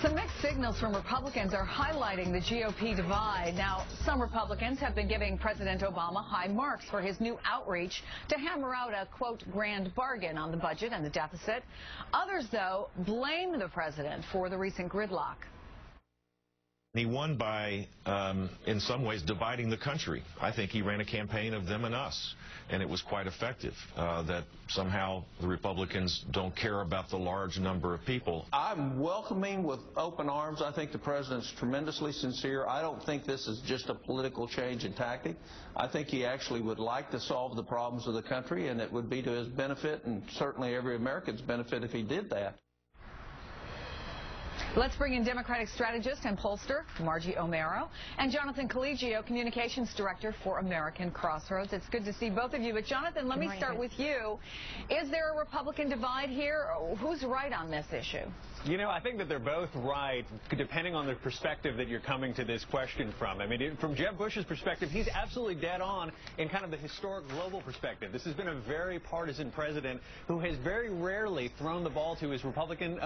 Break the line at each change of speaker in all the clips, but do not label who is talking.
Some mixed signals from Republicans are highlighting the GOP divide. Now, some Republicans have been giving President Obama high marks for his new outreach to hammer out a, quote, grand bargain on the budget and the deficit. Others, though, blame the president for the recent gridlock.
He won by, in some ways, dividing the country. I think he ran a campaign of them and us, and it was quite effective. That somehow the Republicans don't care about the large number of people.
I'm welcoming with open arms. I think the president's tremendously sincere. I don't think this is just a political change in tactic. I think he actually would like to solve the problems of the country, and it would be to his benefit and certainly every American's benefit if he did that.
Let's bring in Democratic strategist and pollster Margie O'Mara and Jonathan Collegio, communications director for American Crossroads. It's good to see both of you. But Jonathan, let me start with you. Is there a Republican divide here? Who's right on this issue?
You know, I think that they're both right, depending on the perspective that you're coming to this question from. I mean, from Jeb Bush's perspective, he's absolutely dead on in kind of the historic global perspective. This has been a very partisan president who has very rarely thrown the ball to his Republican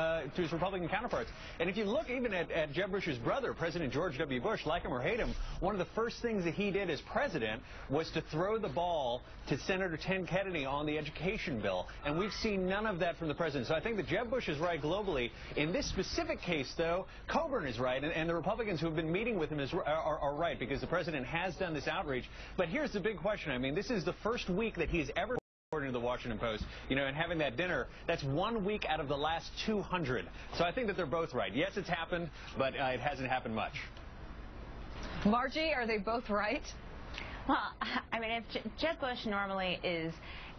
counterparts. And if you look even at Jeb Bush's brother, President George W. Bush, like him or hate him, one of the first things that he did as president was to throw the ball to Senator Ted Kennedy on the education bill. And we've seen none of that from the president. So I think that Jeb Bush is right globally. In this specific case, though, Coburn is right, and the Republicans who have been meeting with him are right, because the president has done this outreach. But here's the big question. I mean, this is the first week that he's ever, according to the Washington Post, you know, and having that dinner, that's 1 week out of the last 200. So I think that they're both right. Yes, it's happened, but it hasn't happened much.
Margie, are they both right?
Well, I mean, if Jeb Bush normally is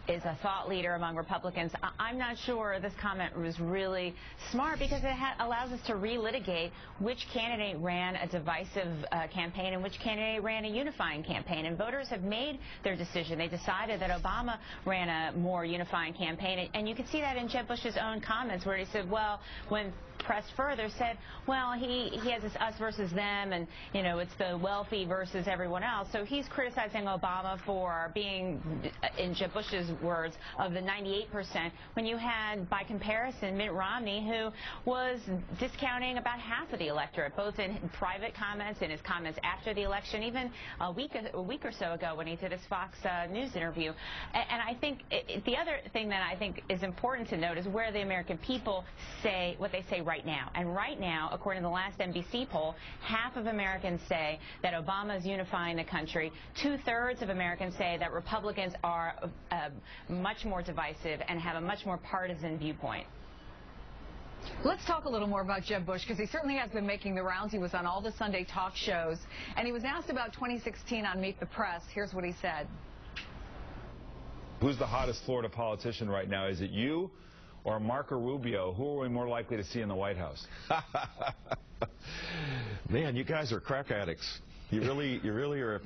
a thought leader among Republicans, I'm not sure this comment was really smart, because it allows us to relitigate which candidate ran a divisive campaign and which candidate ran a unifying campaign. And voters have made their decision. They decided that Obama ran a more unifying campaign. And you can see that in Jeb Bush's own comments, where he said, well, when pressed further, said, well, he has this us versus them, and, you know, it's the wealthy versus everyone else. So he's criticizing Obama for being, in Jeb Bush's words, of the 98%, when you had, by comparison, Mitt Romney, who was discounting about half of the electorate, both in private comments and his comments after the election, even a week or so ago when he did his Fox News interview. And I think the other thing that I think is important to note is where the American people say what they say right now. And right now, according to the last NBC poll, half of Americans say that Obama is unifying the country. 2/3 of Americans say that Republicans are much more divisive and have a much more partisan viewpoint.
Let's talk a little more about Jeb Bush, because he certainly has been making the rounds. He was on all the Sunday talk shows, and he was asked about 2016 on Meet the Press. Here's what he said.
Who's the hottest Florida politician right now? Is it you or Marco Rubio? Who are we more likely to see in the White House?
Man, you guys are crack addicts. You really are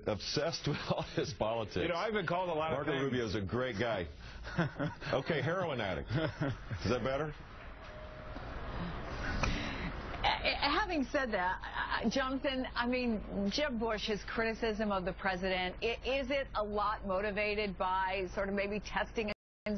obsessed with all this politics.
You know, I've been called a lot of things.
Marco Rubio's a great guy. Okay, heroin addict. Is that better?
Having said that, Jonathan, I mean, Jeb Bush, his criticism of the president, is it a lot motivated by sort of maybe testing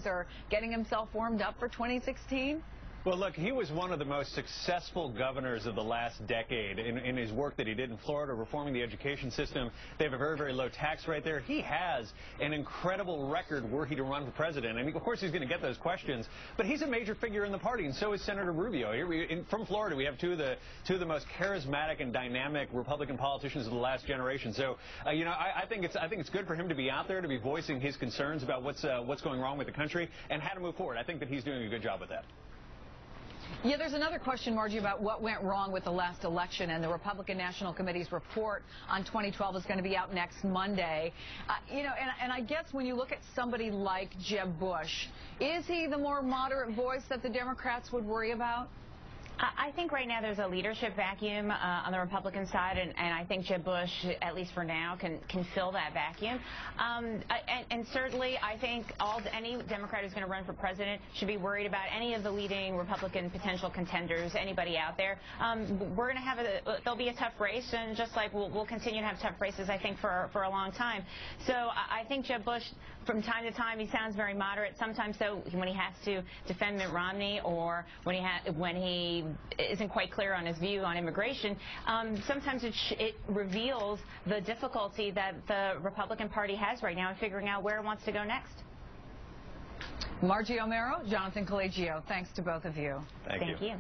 or getting himself warmed up for 2016?
Well, look, he was one of the most successful governors of the last decade in his work that he did in Florida, reforming the education system. They have a very, very low tax rate there. He has an incredible record were he to run for president. I mean, of course, he's going to get those questions, but he's a major figure in the party, and so is Senator Rubio. From Florida, we have two of the most charismatic and dynamic Republican politicians of the last generation. So, you know, I think it's good for him to be out there, to be voicing his concerns about what's going wrong with the country and how to move forward. I think that he's doing a good job with that.
Yeah, there's another question, Margie, about what went wrong with the last election, and the Republican National Committee's report on 2012 is going to be out next Monday. You know, and I guess when you look at somebody like Jeb Bush, is he the more moderate voice that the Democrats would worry about?
I think right now there's a leadership vacuum on the Republican side, and I think Jeb Bush, at least for now, can fill that vacuum. And certainly, I think any Democrat who's going to run for president should be worried about any of the leading Republican potential contenders, anybody out there. We're going to have there'll be a tough race, and just like we'll continue to have tough races, I think, for a long time. So I think Jeb Bush from time to time, he sounds very moderate. Sometimes, though, when he has to defend Mitt Romney or when he isn't quite clear on his view on immigration, sometimes it reveals the difficulty that the Republican Party has right now in figuring out where it wants to go next.
Margie O'Mara, Jonathan Collegio, thanks to both of you.
Thank you.
Thank you.